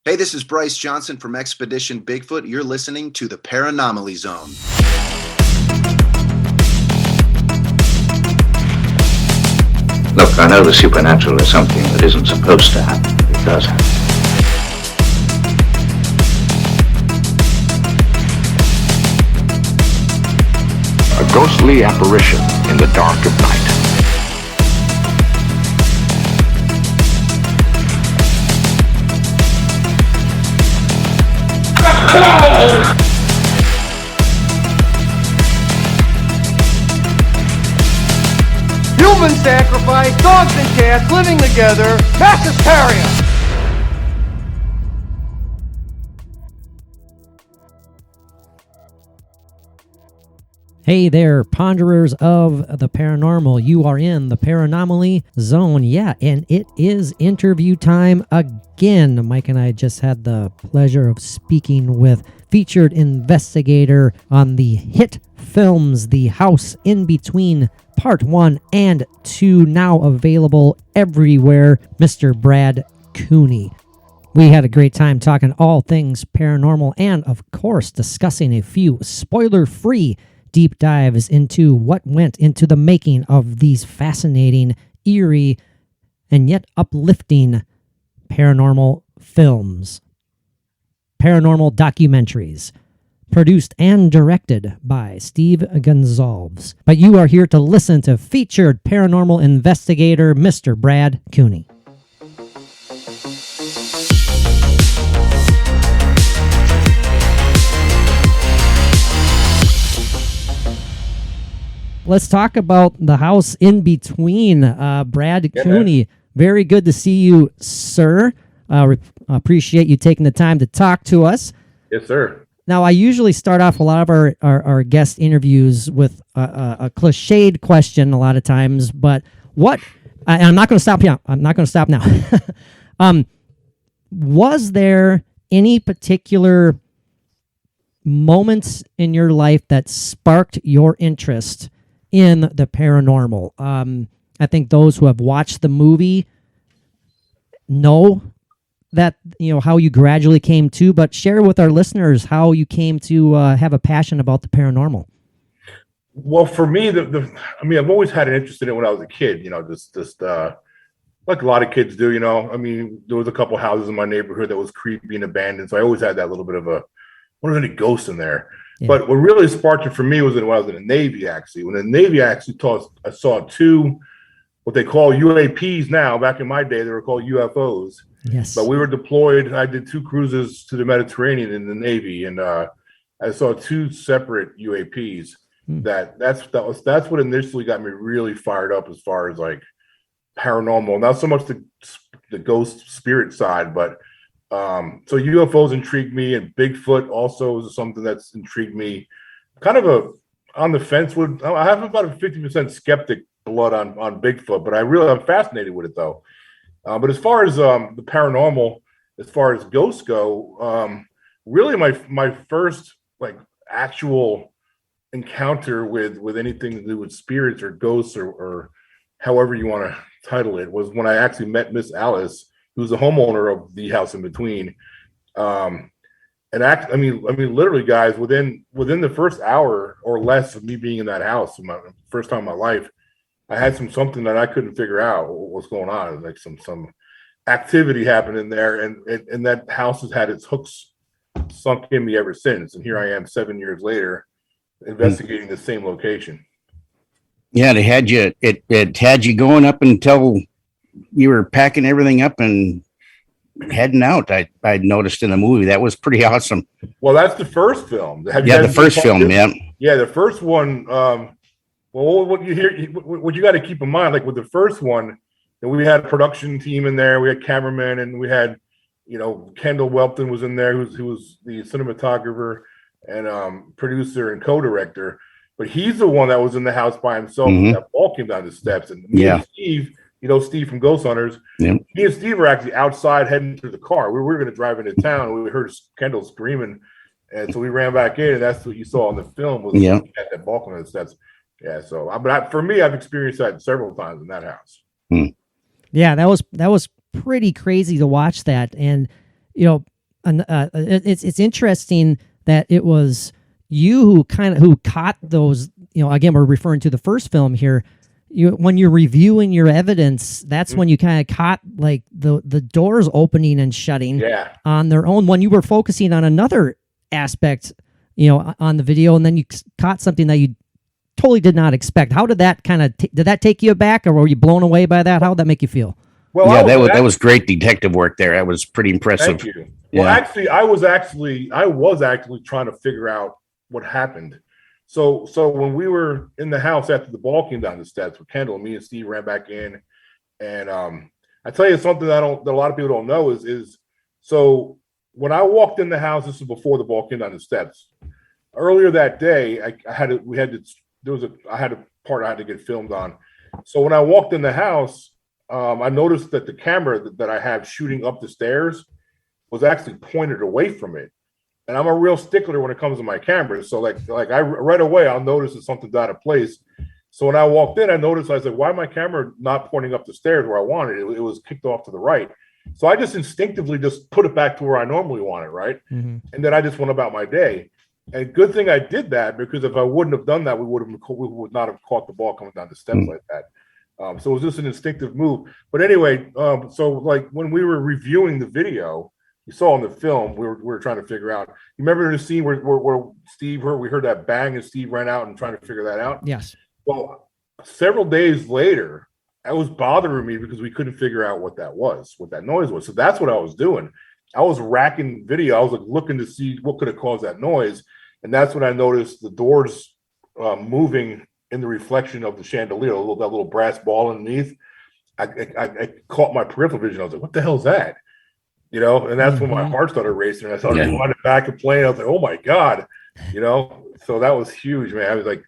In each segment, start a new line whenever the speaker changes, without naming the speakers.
Hey, this is Bryce Johnson from Expedition Bigfoot. You're listening to the Paranormal Zone.
Look, I know the supernatural is something that isn't supposed to happen, but it does happen.
A ghostly apparition in the dark of night.
Human sacrifice, dogs and cats living together, mass hysteria.
Hey there, ponderers of the paranormal. You are in the Paranormal Zone. Yeah, and it is interview time again. Mike and I just had the pleasure of speaking with featured investigator on the hit films The House in Between Part 1 and 2, now available everywhere, Mr. Brad Cooney. We had a great time talking all things paranormal and, of course, discussing a few spoiler-free deep dives into what went into the making of these fascinating, eerie, and yet uplifting paranormal films. Paranormal documentaries, produced and directed by Steve Gonsalves. But you are here to listen to featured paranormal investigator, Mr. Brad Cooney. Let's talk about The House in Between. Brad Cooney, very good to see you, sir. Appreciate you taking the time to talk to us.
Yes, sir.
Now, I usually start off a lot of our guest interviews with a cliched question a lot of times, but and I'm not going to stop here. I'm not going to stop now. Was there any particular moments in your life that sparked your interest in the paranormal? I think those who have watched the movie know that, how you gradually came to, but share with our listeners how you came to have a passion about the paranormal.
Well, for me, I've always had an interest in it when I was a kid, just like a lot of kids do, there was a couple houses in my neighborhood that was creepy and abandoned. So I always had that little bit of what are any ghosts in there? Yeah. But what really sparked it for me was when I was in the Navy, actually. When the Navy I saw two, what they call UAPs now. Back in my day, they were called UFOs.
Yes.
But we were deployed. I did 2 cruises to the Mediterranean in the Navy, and I saw 2 separate UAPs. That's what initially got me really fired up as far as like paranormal. Not so much the ghost spirit side, but so UFOs intrigued me, and Bigfoot also is something that's intrigued me. Kind of on the fence with. I have about a 50% skeptic blood on Bigfoot, but I'm fascinated with it though. But as far as the paranormal, as far as ghosts go, really my first like actual encounter with anything to do with spirits or ghosts or however you want to title it was when I actually met Miss Alice, who's the homeowner of the house in between. Literally, guys, within the first hour or less of me being in that house, my first time in my life, I had something that I couldn't figure out what was going on. Like some activity happening there, and that house has had its hooks sunk in me ever since. And here I am 7 years later, investigating the same location.
Yeah, it had you going up until you were packing everything up and heading out. I noticed in the movie that was pretty awesome.
Well, that's the first film.
The first film.
Yeah, the first one. Well, what you got to keep in mind, like with the first one, we had a production team in there, we had cameramen, and we had, Kendall Whelpton was in there, who was the cinematographer and producer and co-director. But he's the one that was in the house by himself. Mm-hmm. That ball came down the steps, and me and Steve, Steve from Ghost Hunters. Yep. Me and Steve were actually outside heading to the car. We were going to drive into town, and we heard Kendall screaming, and so we ran back in, and that's what you saw in the film was that ball coming down the steps. Yeah, so for me, I've experienced that several times in that house.
Yeah, that was pretty crazy to watch that, and it's interesting that it was you who caught those. Again, we're referring to the first film here. When you're reviewing your evidence, that's when you kind of caught like the doors opening and shutting on their own. When you were focusing on another aspect, on the video, and then you caught something that you totally did not expect. How did that did that take you aback, or were you blown away by that? How did that make you feel?
Well,
yeah, that was great detective work there. That was pretty impressive.
Thank you. Well, actually, I was actually trying to figure out what happened. So when we were in the house after the ball came down the steps with Kendall, me and Steve ran back in, and I tell you something that a lot of people don't know is so when I walked in the house, this was before the ball came down the steps. Earlier that day, I had a part I had to get filmed on. So when I walked in the house, I noticed that the camera that I have shooting up the stairs was actually pointed away from it. And I'm a real stickler when it comes to my cameras. So like I right away, I'll notice that something's out of place. So when I walked in, I was like, why my camera not pointing up the stairs where I wanted it? It was kicked off to the right. So I just instinctively just put it back to where I normally want it, right? Mm-hmm. And then I just went about my day. And good thing I did that, because if I wouldn't have done that, we would not have caught the ball coming down the steps like that. So it was just an instinctive move. But anyway, so like when we were reviewing the video, you saw in the film, we were trying to figure out. You remember the scene where Steve we heard that bang and Steve ran out and trying to figure that out?
Yes.
Well, several days later, that was bothering me because we couldn't figure out what that noise was. So that's what I was doing. I was racking video. I was like looking to see what could have caused that noise. And that's when I noticed the doors moving in the reflection of the chandelier, that little brass ball underneath. I caught my peripheral vision. I was like, what the hell is that? And that's when my heart started racing. And I started running back and playing. I was like, oh my God, so that was huge, man. I was like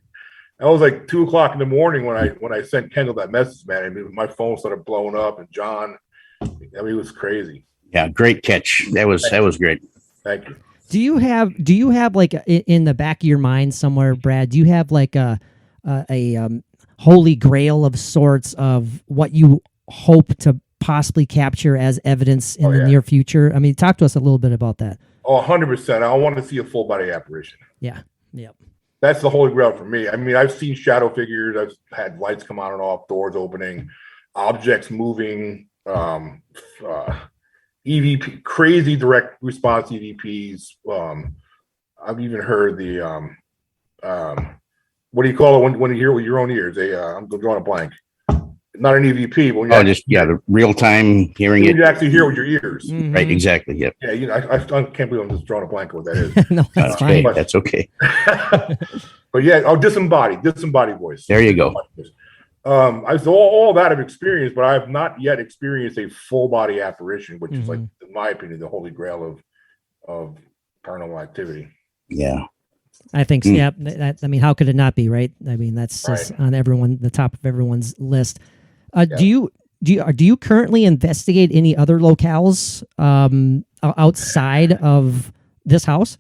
2:00 in the morning when I sent Kendall that message, man. I mean, my phone started blowing up, and John, I mean, it was crazy.
Yeah, great catch. That was great.
Thank you.
Do you have like in the back of your mind somewhere, Brad? Do you have like a holy grail of sorts of what you hope to possibly capture as evidence in the near future? I mean, talk to us a little bit about that.
Oh, 100%. I want to see a full body apparition.
Yeah. Yep.
That's the holy grail for me. I mean, I've seen shadow figures. I've had lights come on and off, doors opening, objects moving, EVP, crazy direct response EVPs. I've even heard the what do you call it when you hear it with your own ears? I'm drawing a blank. Not an EVP, but when
the real time hearing it.
You actually hear with your ears.
Mm-hmm. Right, exactly. Yep.
Yeah, I can't believe I'm just drawing a blank what that is.
No, that's fine.
That's okay.
But yeah, disembodied voice.
There you go.
I saw all that I've experienced, but I have not yet experienced a full body apparition, which is like, in my opinion, the holy grail of paranormal activity.
Yeah.
I think, I mean, how could it not be, right? I mean, that's just on the top of everyone's list. Do you currently investigate any other locales outside of this house?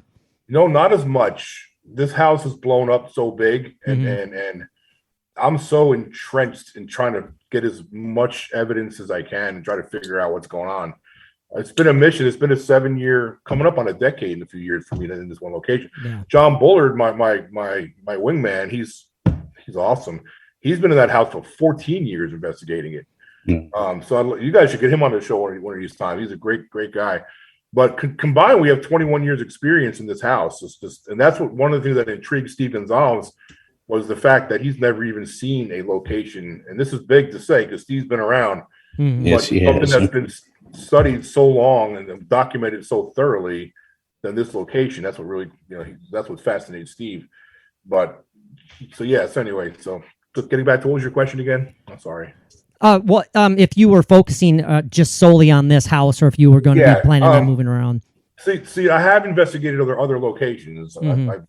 No, not as much. This house is blown up so big, and I'm so entrenched in trying to get as much evidence as I can and try to figure out what's going on. It's been a mission. It's been a 7-year, coming up on a decade in a few years for me in this one location. Yeah. John Bullard, my wingman, he's awesome. He's been in that house for 14 years investigating it. So you guys should get him on the show one of these times. He's a great guy. But combined, we have 21 years experience in this house. And that's one of the things that intrigued Steve Gonsalves was the fact that he's never even seen a location. And this is big to say because Steve's been around. Mm-hmm.
Yes, he has.
Something that's been studied so long and documented so thoroughly than this location. That's what really, that's what fascinates Steve. But so anyway, so just getting back to, what was your question again? I'm sorry.
If you were focusing just solely on this house, or if you were going to be planning on moving around.
See, I have investigated other locations. I've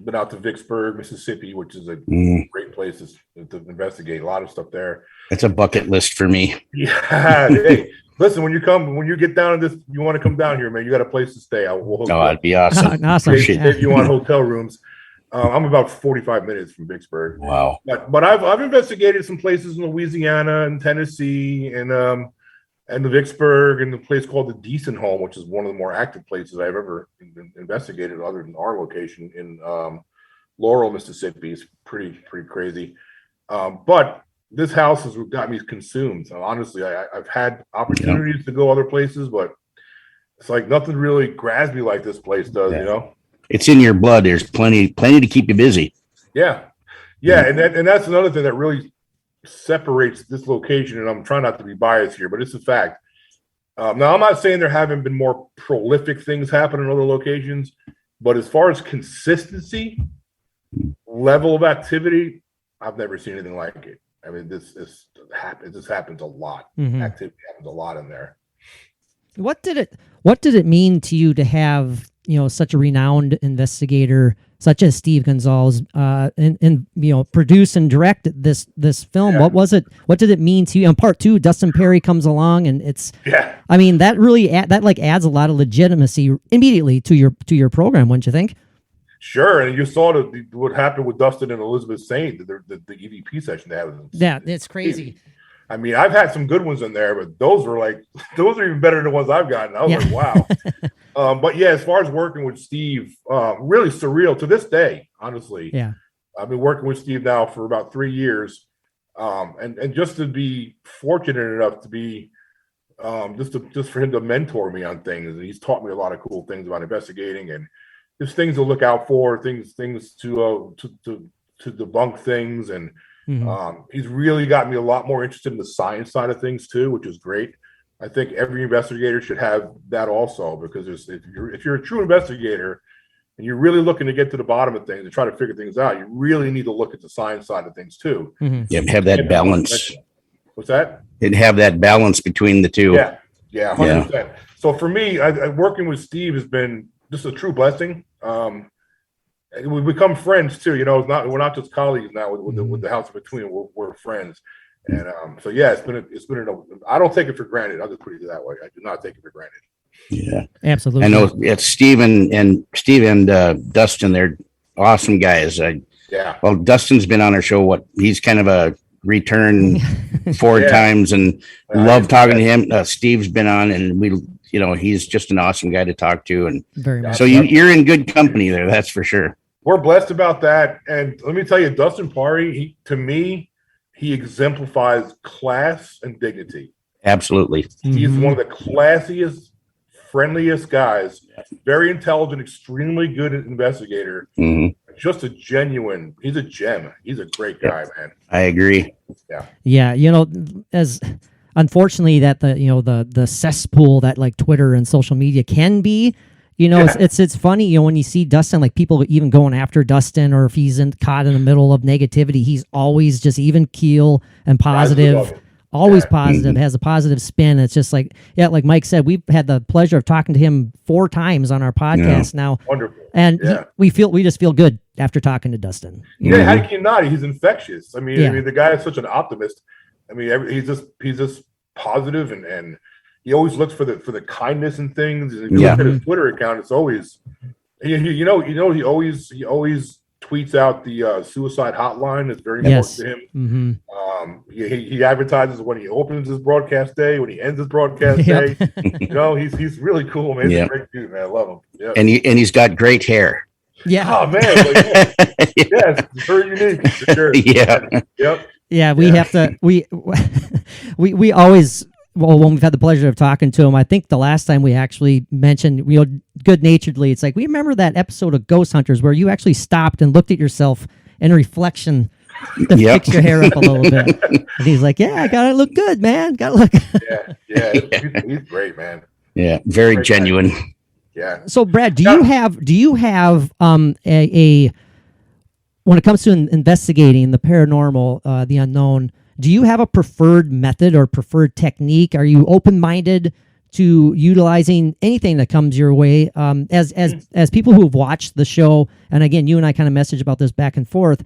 been out to Vicksburg, Mississippi, which is a great place to investigate. A lot of stuff there.
It's a bucket list for me.
Yeah. Hey, listen, when you get down to this, you want to come down here, man. You got a place to stay.
That'd be awesome.
Awesome.
If you want hotel rooms. I'm about 45 minutes from Vicksburg.
Wow.
But I've investigated some places in Louisiana and Tennessee and and the Vicksburg, and the place called the Decent Home, which is one of the more active places I've ever investigated, other than our location in Laurel, Mississippi. Is pretty crazy. But this house has got me consumed. So honestly, I've had opportunities to go other places, but it's like nothing really grabs me like this place does. You know,
it's in your blood. There's plenty to keep you busy.
Yeah, and that's another thing that really separates this location. And I'm trying not to be biased here, but it's a fact. Now, I'm not saying there haven't been more prolific things happen in other locations, but as far as consistency, level of activity, I've never seen anything like it. I mean, this happens a lot. Activity happens a lot in there.
What did it mean to you to have, such a renowned investigator such as Steve Gonsalves and produce and direct this film?
Yeah.
What was it? What did it mean to you? In part 2, Dustin Perry comes along, and it's I mean, that really adds a lot of legitimacy immediately to your program, wouldn't you think?
Sure, and you saw what happened with Dustin and Elizabeth Saint, the EVP session they had with them.
Yeah, it's crazy.
I mean, I've had some good ones in there, but those are even better than the ones I've gotten. I was like, wow. But yeah, as far as working with Steve, really surreal to this day, honestly.
Yeah.
I've been working with Steve now for about 3 years. And just to be fortunate enough to be just for him to mentor me on things. And he's taught me a lot of cool things about investigating and just things to look out for, things to debunk things. And he's really got me a lot more interested in the science side of things too, which is great. I think every investigator should have that also, because if you're a true investigator and you're really looking to get to the bottom of things and try to figure things out, you really need to look at the science side of things too.
Yeah, have that balance.
What's that?
And have that balance between the two.
Yeah, 100%. So for me, working with Steve has been just a true blessing. We've become friends too. We're not just colleagues now with the House in Between. We're friends. And so yeah, it's been I don't take it for granted. I'll just put it that way. I do not take it for granted.
Yeah,
absolutely.
I know it's Steve and Dustin. They're awesome guys. Well, Dustin's been on our show. He's kind of a return 4 times, and love talking to him. Steve's been on, and he's just an awesome guy to talk to. And
very much.
So you're in good company there. That's for sure.
We're blessed about that. And let me tell you, Dustin Pari, to me, he exemplifies class and dignity.
Absolutely.
He's one of the classiest, friendliest guys, very intelligent, extremely good investigator. Just he's a gem. He's a great guy, man.
I agree.
Yeah. As unfortunately that the cesspool that like Twitter and social media can be, it's funny, when you see Dustin, like people even going after Dustin, or if he's caught in the middle of negativity, he's always just even keel and positive. Always positive, has a positive spin. It's just like Mike said, we've had the pleasure of talking to him 4 times on our podcast now.
Wonderful.
And we just feel good after talking to Dustin.
How can you not? He's infectious. I mean, the guy is such an optimist. I mean, he's just positive, and he always looks for the kindness in things. And if you look at his Twitter account, it's always he always tweets out the suicide hotline. It's very important to him. He advertises when he opens his broadcast day, when he ends his broadcast day. He's really cool, man. He's a great dude, man. I love him. Yeah.
And he's got great hair.
Yeah.
Oh man. Yes, it's very unique for sure.
Yeah.
Yep.
Yeah, we have to. We always. Well, when we've had the pleasure of talking to him, I think the last time we actually mentioned, good-naturedly, it's like, we remember that episode of Ghost Hunters where you actually stopped and looked at yourself in reflection to fix your hair up a little bit. And he's like, I gotta look good, man. Gotta look.
He's great, man.
Yeah, very great genuine.
Man. Yeah.
So, Brad, do you have a when it comes to investigating the paranormal, the unknown? Do you have a preferred method or preferred technique? Are you open-minded to utilizing anything that comes your way? As people who have watched the show, and again, you and I kind of message about this back and forth.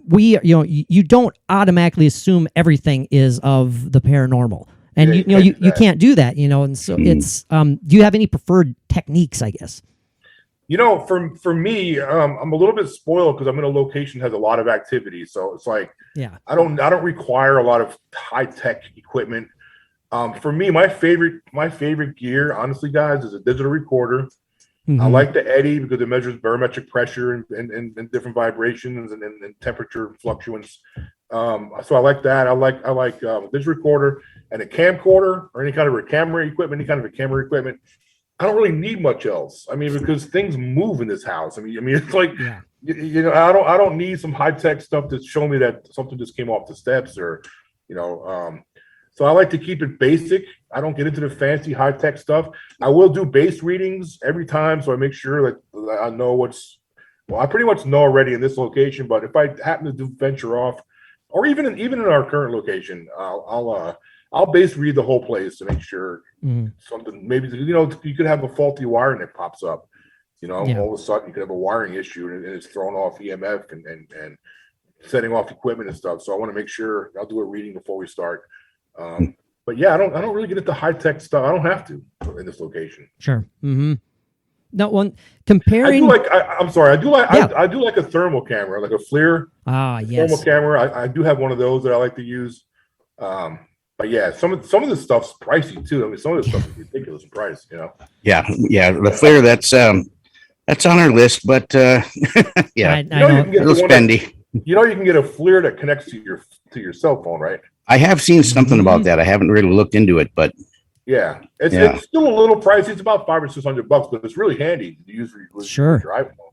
You don't automatically assume everything is of the paranormal, and you can't do that. And so it's. Do you have any preferred techniques? I guess.
For me, I'm a little bit spoiled because I'm in a location that has a lot of activity. So it's like, I don't require a lot of high tech equipment. For me, my favorite gear, honestly, guys, is a digital recorder.
Mm-hmm.
I like the Eddy because it measures barometric pressure and different vibrations and temperature fluctuations. So I like that. I like this recorder and a camcorder or any kind of a camera equipment. I don't really need much else. I mean, because things move in this house. I mean, it's like you know, I don't need some high tech stuff to show me that something just came off the steps or you know. So I like to keep it basic. I don't get into the fancy high tech stuff. I will do base readings every time, so I make sure that I know I pretty much know already in this location. But if I happen to venture off, or even in our current location, I'll base read the whole place to make sure something maybe you could have a faulty wire and it pops up. You know, all of a sudden you could have a wiring issue and it's thrown off EMF and setting off equipment and stuff. So I want to make sure I'll do a reading before we start. But yeah, I don't really get into high tech stuff. I don't have to in this location.
Sure. Mm-hmm. No one comparing.
I do like a thermal camera, like a FLIR.
Yes.
Thermal camera. I do have one of those that I like to use. But yeah, some of the stuff's pricey too. I mean, some of the stuff is ridiculous in price. You know.
Yeah. The FLIR that's on our list, but
I know.
A little spendy.
You can get a FLIR that connects to your cell phone, right?
I have seen something about that. I haven't really looked into it, but
yeah, it's still a little pricey. It's about $500 or $600, but it's really handy to use with your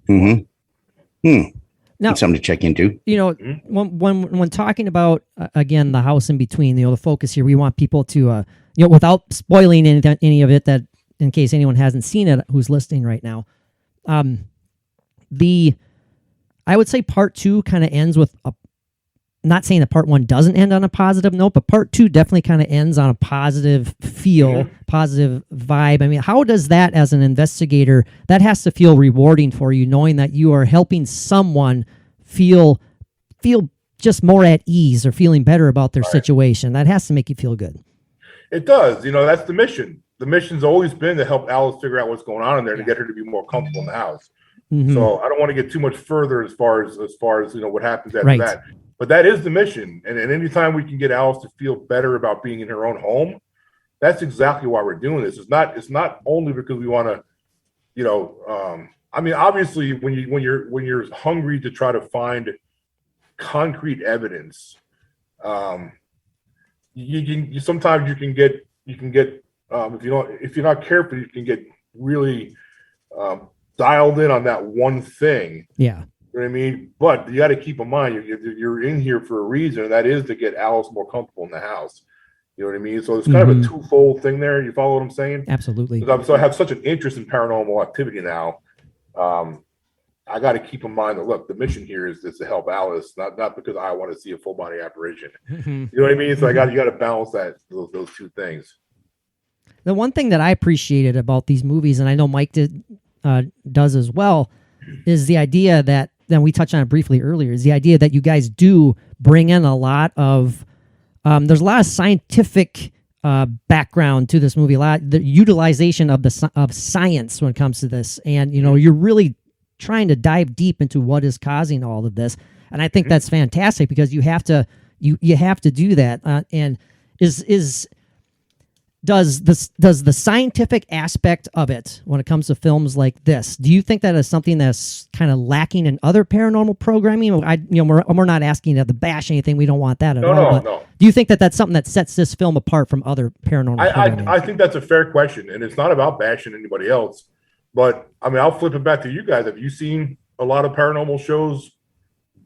iPhone.
Now, something to check into.
You know, when talking about again the house in between, the focus here, we want people to without spoiling any of it, that in case anyone hasn't seen it who's listening right now, I would say part 2 kind of ends with not saying that part 1 doesn't end on a positive note, but part 2 definitely kind of ends on a positive feel, positive vibe. I mean, how does that, as an investigator, that has to feel rewarding for you, knowing that you are helping someone feel just more at ease or feeling better about their situation. That has to make you feel good.
It does. That's the mission. The mission's always been to help Alice figure out what's going on in there to get her to be more comfortable in the house. Mm-hmm. So I don't want to get too much further as far as what happens after that. But that is the mission. And anytime we can get Alice to feel better about being in her own home, that's exactly why we're doing this. It's not only because we want to, I mean, obviously when you're hungry to try to find concrete evidence, sometimes you can get if you're not careful, you can get really dialed in on that one thing.
Yeah.
You know what I mean? But you got to keep in mind, you're in here for a reason, and that is to get Alice more comfortable in the house. You know what I mean? So it's kind of a twofold thing there. You follow what I'm saying?
Absolutely.
So I have such an interest in paranormal activity now. I got to keep in mind that, look, the mission here is to help Alice, not because I want to see a full body apparition. You know what I mean? So you got to balance those two things.
The one thing that I appreciated about these movies, and I know Mike does as well, is the idea that, then we touched on it briefly earlier, is the idea that you guys do bring in a lot of, there's a lot of scientific background to this movie, a lot the utilization of science when it comes to this, and you're really trying to dive deep into what is causing all of this, and I think that's fantastic because you have to do that. And does the scientific aspect of it, when it comes to films like this, do you think that is something that's kind of lacking in other paranormal programming? We're not asking to bash anything. We don't want that at all. No. Do you think that that's something that sets this film apart from other paranormal programming?
I think that's a fair question, and it's not about bashing anybody else. But I mean, I'll flip it back to you guys. Have you seen a lot of paranormal shows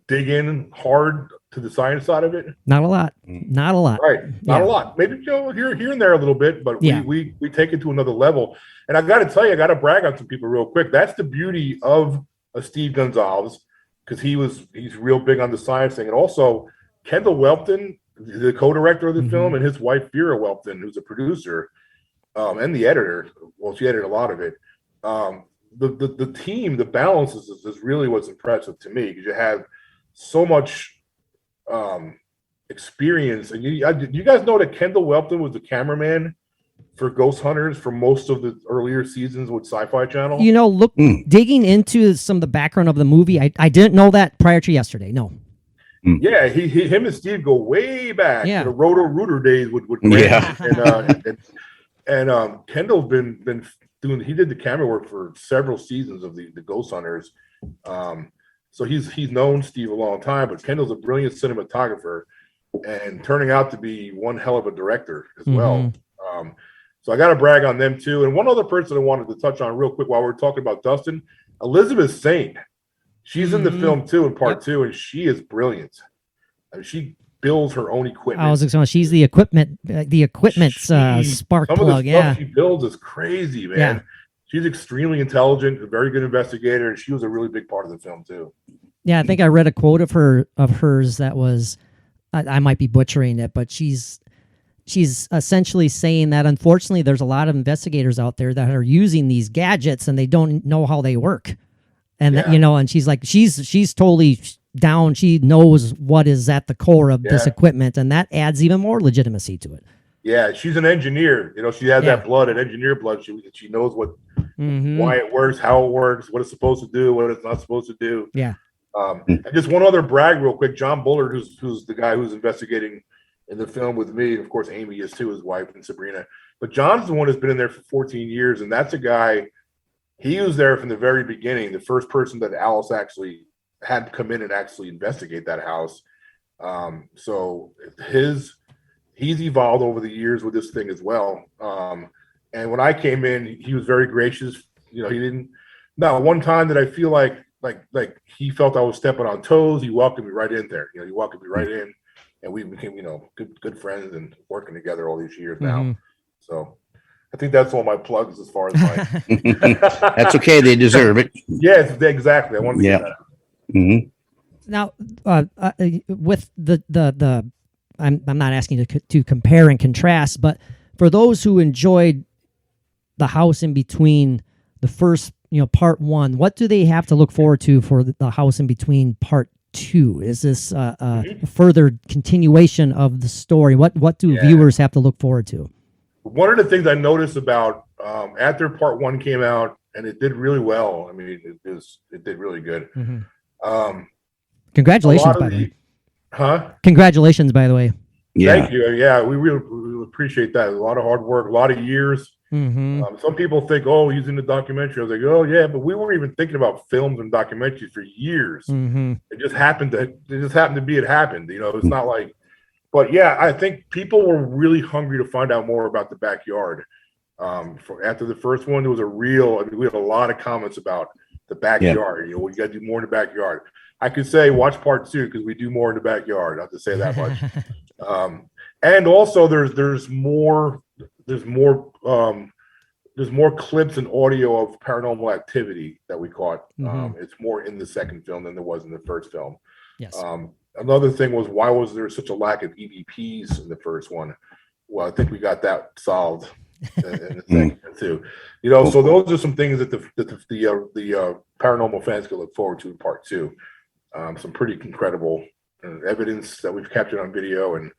dig in hard to the science side of it?
Not a lot.
Right. Not a lot. Maybe here and there a little bit, but we take it to another level. And I got to tell you, I got to brag on some people real quick. That's the beauty of Steve Gonsalves, because he's real big on the science thing. And also Kendall Whelpton, the co-director of the film, and his wife Vera Whelpton, who's a producer and the editor. Well, she edited a lot of it. The team, the balance is really what's impressive to me, because you have so much experience. And you guys know that Kendall Whelpton was the cameraman for Ghost Hunters for most of the earlier seasons with Sci-Fi Channel.
Digging into some of the background of the movie, I didn't know that prior to yesterday. No.
Yeah, him and Steve go way back to the Roto Rooter days with
Yeah.
and Kendall's been doing. He did the camera work for several seasons of the Ghost Hunters. So he's known Steve a long time, but Kendall's a brilliant cinematographer and turning out to be one hell of a director as well. So I got to brag on them too. And one other person I wanted to touch on real quick while we're talking about Dustin, Elizabeth Saint. She's in the film too in part 2, and she is brilliant. I mean, she builds her own equipment.
I was going. She's the equipment's spark
some
plug.
Of the stuff she builds is crazy, man. Yeah. She's extremely intelligent, a very good investigator, and she was a really big part of the film too.
Yeah, I think I read a quote of hers that was, I might be butchering it, but she's essentially saying that unfortunately there's a lot of investigators out there that are using these gadgets and they don't know how they work. And that, and she's like, she's totally down. She knows what is at the core of this equipment, and that adds even more legitimacy to it.
Yeah, she's an engineer. She has that blood, an engineer blood. She knows what, why it works, how it works, what it's supposed to do, what it's not supposed to do.
Yeah.
And just one other brag, real quick. John Bullard, who's the guy who's investigating in the film with me. Of course, Amy is too, his wife, and Sabrina. But John's the one who's been in there for 14 years, and that's a guy. He was there from the very beginning, the first person that Alice actually had come in and actually investigate that house. So he's evolved over the years with this thing as well. And when I came in, he was very gracious. He didn't. Not one time did I feel like he felt I was stepping on toes. He welcomed me right in there. He welcomed me right in, and we became good friends and working together all these years now. So. I think that's all my plugs as far as my.
That's okay. They deserve it.
Yes, exactly. I want to get that.
Now, with the I'm not asking you to compare and contrast, but for those who enjoyed the house in between the first, part 1, what do they have to look forward to for the house in between part 2? Is this a further continuation of the story? What do viewers have to look forward to?
One of the things I noticed about after part 1 came out, and it did really well. I mean, it did really good.
Congratulations, by the way.
Huh?
Congratulations, by the way.
Yeah.
Thank you. Yeah, we really appreciate that. A lot of hard work, a lot of years. Some people think, oh, he's in the documentary. I was like, oh yeah, but we weren't even thinking about films and documentaries for years. It just happened to be. It happened. It's not like. But yeah, I think people were really hungry to find out more about the backyard. After the first one, there was we had a lot of comments about the backyard. We got to do more in the backyard. I could say watch part 2 because we do more in the backyard. I have to say that much. And also, there's more clips and audio of paranormal activity that we caught. It's more in the second film than there was in the first film.
Yes.
Another thing was, why was there such a lack of EVPs in the first one? Well, I think we got that solved in the second one too. So those are some things that the paranormal fans can look forward to in part 2. Some pretty incredible evidence that we've captured on video, and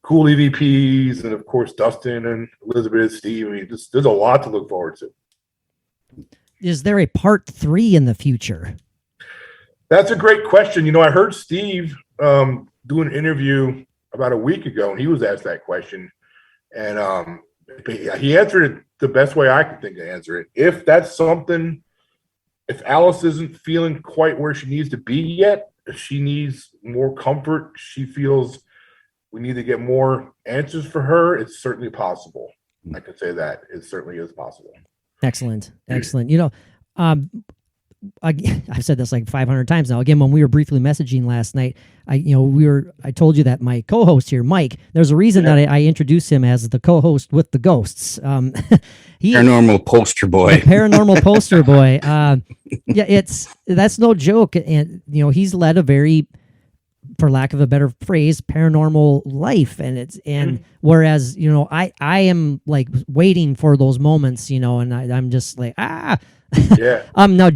cool EVPs, and of course Dustin and Elizabeth, Steve. I mean, there's a lot to look forward to.
Is there a part 3 in the future?
That's a great question. I heard Steve do an interview about a week ago, and he was asked that question, and he answered it the best way I could think to answer it. If that's something, if Alice isn't feeling quite where she needs to be yet, if she needs more comfort, she feels we need to get more answers for her, it's certainly possible. I can say that it certainly is possible.
Excellent. I've said this like 500 times now. Again, when we were briefly messaging last night, I told you that my co-host here, Mike, there's a reason that I introduced him as the co-host with the ghosts.
Paranormal poster boy.
Paranormal poster boy. That's no joke. And, he's led a very, for lack of a better phrase, paranormal life. And whereas, I am like waiting for those moments, and I'm just like,
Yeah.
Now,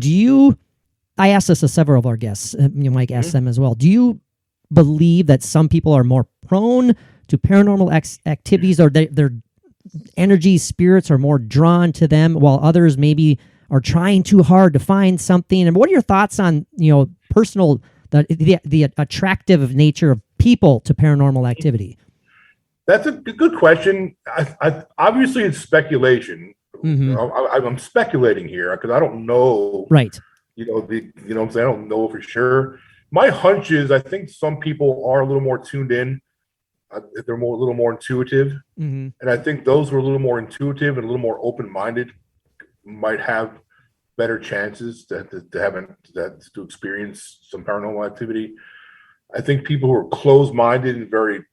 I asked this to several of our guests. Mike asked them as well. Do you believe that some people are more prone to paranormal activities, or their energy, spirits are more drawn to them, while others maybe are trying too hard to find something? And what are your thoughts on, the the attractive nature of people to paranormal activity?
That's a good question. Obviously, it's speculation.
Mm-hmm.
I'm speculating here because I don't know.
Right.
What I'm saying? I don't know for sure. My hunch is I think some people are a little more tuned in. They're a little more intuitive.
Mm-hmm.
And I think those who are a little more intuitive and a little more open-minded might have better chances to experience some paranormal activity. I think people who are closed-minded and very,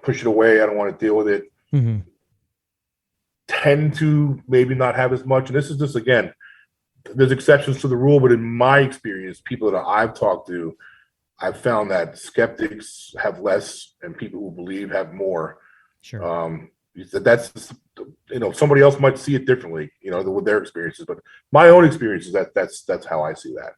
push it away, I don't want to deal with it,
mm-hmm.
tend to maybe not have as much. And this is just, again, there's exceptions to the rule, but in my experience, people that I've talked to, I've found that skeptics have less and people who believe have more.
Sure.
That's, somebody else might see it differently, with their experiences, but my own experiences, that's how I see that.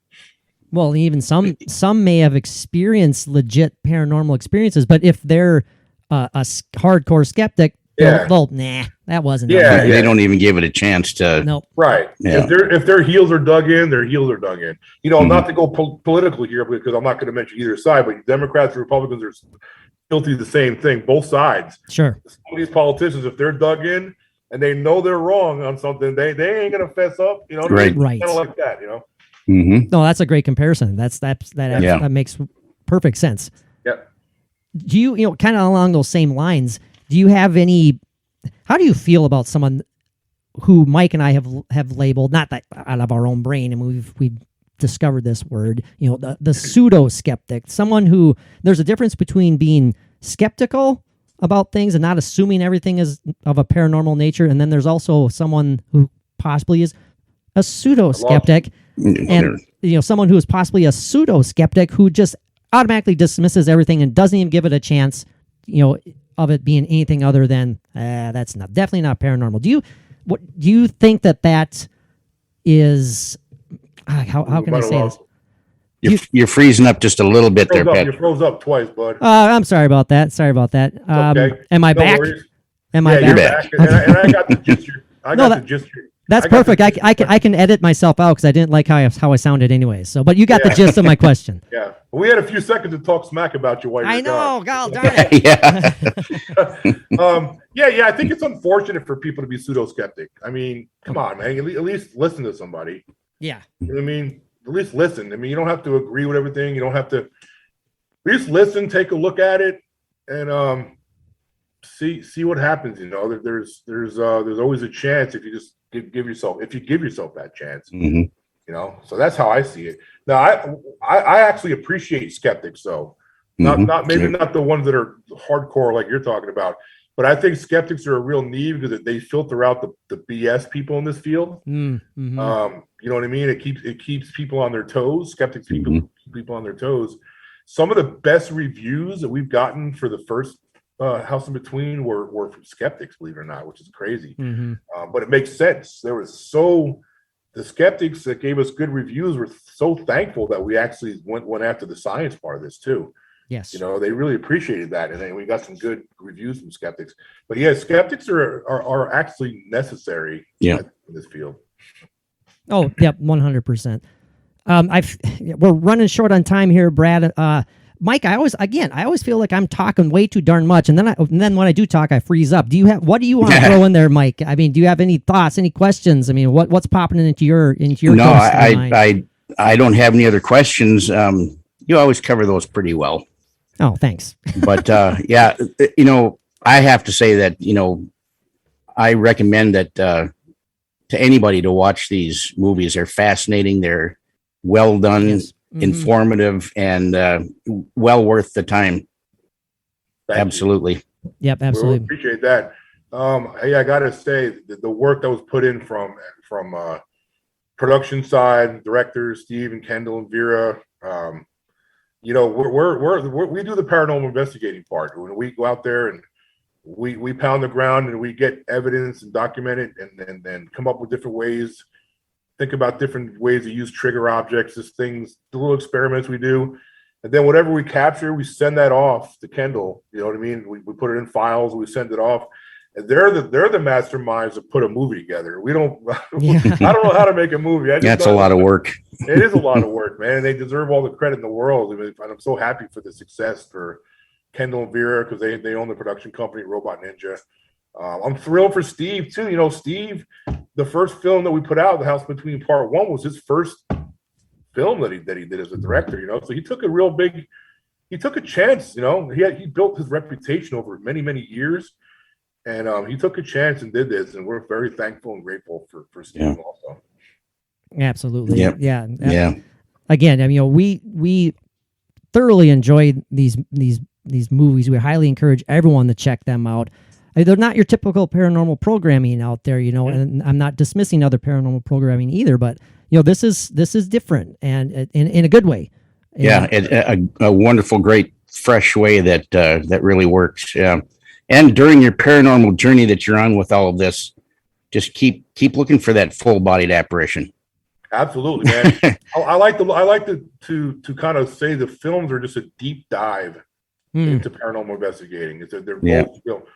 Well, even some may have experienced legit paranormal experiences, but if they're a hardcore skeptic, they'll nah, that wasn't.
Yeah,
they don't even give it a chance to.
Nope.
Right.
Yeah.
If their heels are dug in, their heels are dug in.
Mm-hmm.
Not to go political here, because I'm not going to mention either side, but Democrats and Republicans are guilty of the same thing, both sides.
Sure.
Some of these politicians, if they're dug in and they know they're wrong on something, they ain't going to fess up.
Right.
Right.
Kind of like that.
Mm-hmm.
No, that's a great comparison. That makes perfect sense.
Yeah.
Do you, kind of along those same lines, do you have how do you feel about someone who Mike and I have labeled, not that out of our own brain, and we've discovered this word, the pseudo skeptic, someone who, there's a difference between being skeptical about things and not assuming everything is of a paranormal nature, and then there's also someone who possibly is a pseudo skeptic, and someone who is possibly a pseudo skeptic who just automatically dismisses everything and doesn't even give it a chance, of it being anything other than that's definitely not paranormal. Do you think that is how can I say this?
You're freezing up just a little bit there, Pat.
You froze up twice, bud.
I'm sorry about that.
Okay.
Am I back?
Worries.
Am I
You're
back?
back. And I got the gist.
That's perfect. I can edit myself out because I didn't like how I sounded anyway. So, but you got the gist of my question.
Yeah, we had a few seconds to talk smack about you while you're gone.
God darn it.
Yeah. I think it's unfortunate for people to be pseudo skeptic. I mean, come on, man. At least listen to somebody.
Yeah.
You know what I mean? At least listen. I mean, you don't have to agree with everything. You don't have to. At least listen, take a look at it, and see what happens. There's always a chance if you just give yourself that chance.
Mm-hmm.
So that's how I see it. Now, I actually appreciate skeptics, though. Not the ones that are hardcore like you're talking about, but I think skeptics are a real need because they filter out the BS people in this field.
Mm-hmm.
You know what I mean? It keeps people on their toes. Skeptics keep people on their toes. Some of the best reviews that we've gotten for the first House in Between were from skeptics, believe it or not, which is crazy.
Mm-hmm.
But it makes sense. The skeptics that gave us good reviews were so thankful that we actually went after the science part of this too.
Yes.
They really appreciated that. And then we got some good reviews from skeptics. But yeah, skeptics are actually necessary in this field.
Oh, yep, 100%. We're running short on time here, Brad. Mike, I always feel like I'm talking way too darn much, and then when I do talk, I freeze up. What do you want to throw in there, Mike? I mean, do you have any thoughts, any questions? I mean, what's popping into your
No, I don't have any other questions. You always cover those pretty well.
Oh, thanks.
But I have to say that I recommend that to anybody to watch these movies. They're fascinating. They're well done. Yes. Mm-hmm. Informative, and well worth the time. Absolutely.
Yep, absolutely.
We appreciate that. I gotta say the work that was put in from production side, directors Steve and Kendall and Vera. We do the paranormal investigating part. When we go out there and we pound the ground and we get evidence and document it, and then come up with different ways. Think about different ways to use trigger objects, the little experiments we do. And then whatever we capture, we send that off to Kendall. You know what I mean? We put it in files, we send it off. And they're the masterminds that put a movie together. We don't.
Yeah.
I don't know how to make a movie.
That's a lot of work.
It is a lot of work, man. And they deserve all the credit in the world. I mean, and I'm so happy for the success for Kendall and Vera, because they own the production company Robot Ninja. I'm thrilled for Steve too. You know, Steve, the first film that we put out, The House Between Part 1, was his first film that he did as a director. You know, so he took a chance. You know, he built his reputation over many years, and he took a chance and did this, and we're very thankful and grateful for Steve also.
Absolutely.
Yep.
Yeah.
Yeah.
Again, I mean, you know, we thoroughly enjoyed these movies. We highly encourage everyone to check them out. I mean, they're not your typical paranormal programming out there, you know, and I'm not dismissing other paranormal programming either, but you know, this is different and in a good way.
Yeah, a wonderful, great, fresh way that really works. Yeah, and during your paranormal journey that you're on with all of this, just keep looking for that full-bodied apparition.
Absolutely, man. I like to kind of say the films are just a deep dive into paranormal investigating. They're both, you know,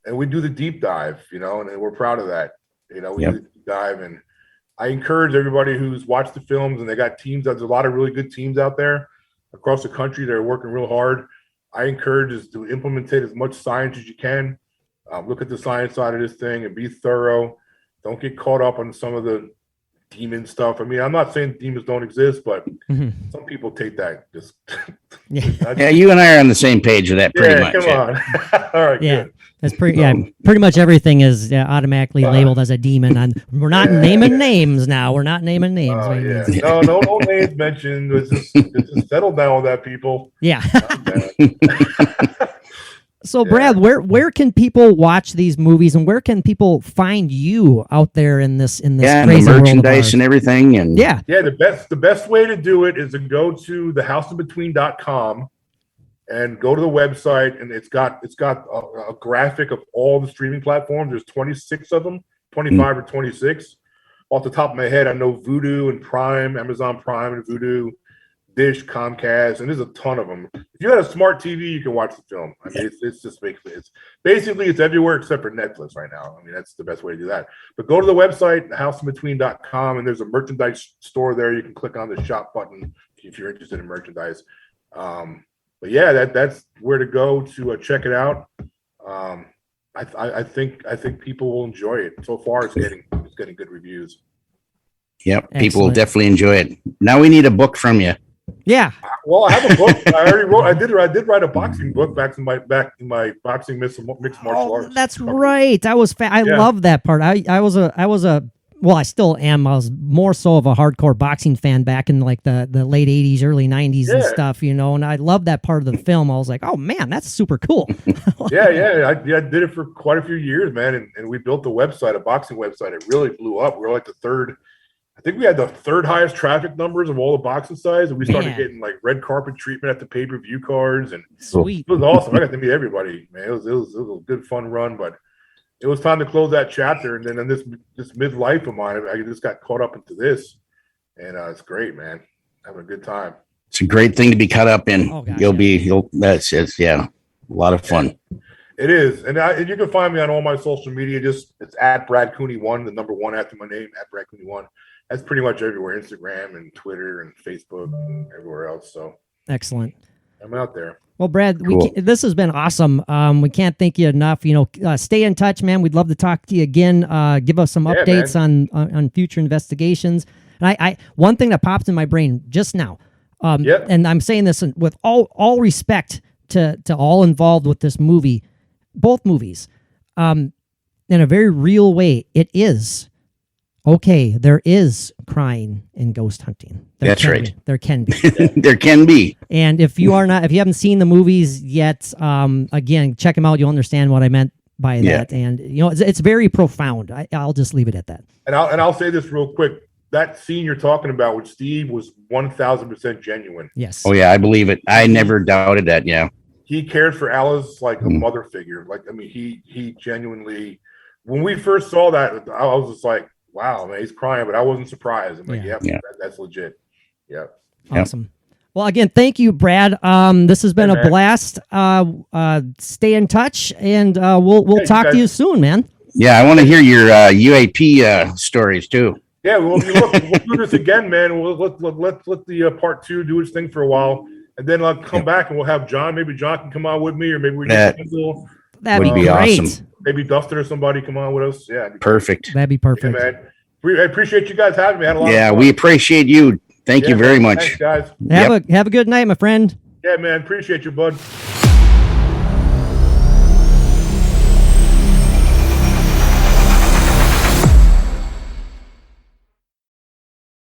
and we do the deep dive, you know, and we're proud of that. You know, we do the deep dive, and I encourage everybody who's watched the films, and they got teams. There's a lot of really good teams out there across the country that are working real hard. I encourage us to implement as much science as you can. Look at the science side of this thing and be thorough. Don't get caught up on some of the demon stuff. I mean, I'm not saying demons don't exist, but some people take that just.
Yeah, you and I are on the same page with that pretty much.
Come on. All right.
Yeah.
Good.
That's pretty much everything is automatically labeled as a demon. And we're not naming names now. We're not naming names.
No names mentioned. Let's just settle down with that, people.
Yeah. So, Brad, where can people watch these movies, and where can people find you out there in this crazy
and the merchandise and everything? And
the best way to do it is to go to thehouseandbetween.com and go to the website, and it's got a graphic of all the streaming platforms. There's 26 of them, 25 or 26. Off the top of my head, I know Vudu and Prime, Amazon Prime and Vudu, Dish, Comcast, and there's a ton of them. If you had a smart TV, you can watch the film. I mean, it's just basically it's everywhere except for Netflix right now. I mean, that's the best way to do that. But go to the website, thehouseandbetween.com, and there's a merchandise store there. You can click on the shop button if you're interested in merchandise. But yeah, that's where to go to check it out. I think people will enjoy it. So far, it's getting good reviews.
Yep, excellent. People will definitely enjoy it. Now we need a book from you.
Yeah.
Well, I have a book. I already wrote. I did write a boxing book back in my boxing mixed martial arts.
That's right. I love that part. I was a well, I still am. I was more so of a hardcore boxing fan back in like the late 80s, early 90s and stuff, you know, and I love that part of the film. I was like, oh man, that's super cool.
I did it for quite a few years, man. And we built a boxing website. It really blew up. We were like I think we had the third highest traffic numbers of all the boxing sites, and we started getting like red carpet treatment at the pay-per-view cards, and
sweet.
It was awesome. I got to meet everybody, man. It was a good fun run, but it was time to close that chapter. And then in this midlife of mine, I just got caught up into this, and it's great, man. Having a good time.
It's a great thing to be caught up in. Oh, gosh, it's a lot of fun.
It is, and you can find me on all my social media. It's at Brad Cooney 1, the number 1 after my name, at Brad Cooney 1. That's pretty much everywhere: Instagram and Twitter and Facebook and everywhere else. So
excellent.
I'm out there.
Well, Brad, cool. This has been awesome. We can't thank you enough. You know, stay in touch, man. We'd love to talk to you again. Give us some updates on future investigations. And I one thing that popped in my brain just now, and I'm saying this with all respect to all involved with this movie, both movies, in a very real way. It is. Okay, there is crying and ghost hunting.
That's right.
There can be.
There can be.
And if you haven't seen the movies yet, again, check them out. You'll understand what I meant by that. And you know, it's very profound. I'll just leave it at that.
And I'll say this real quick. That scene you're talking about with Steve was 1,000% genuine.
Yes.
Oh yeah, I believe it. I never doubted that. Yeah.
He cared for Alice like a mother figure. Like, I mean, he genuinely. When we first saw that, I was just like, wow, man, he's crying, but I wasn't surprised. I'm like, that's legit. Yeah.
Awesome. Well, again, thank you, Brad. This has been a blast. Stay in touch, and we'll talk to you soon, man.
Yeah, I want to hear your UAP stories too.
Yeah, we'll do this again, man. We'll let the part 2 do its thing for a while, and then I'll come back and we'll have John. Maybe John can come on with me, or maybe we get Kendall.
That'd be great.
Awesome.
Maybe Dustin or somebody come on with us. Yeah,
perfect.
That'd be perfect.
Yeah, man. I appreciate you guys having me. I had a lot of fun.
We appreciate you. Thank you very much.
Thanks, guys.
Have a good night, my friend.
Yeah, man. Appreciate you, bud.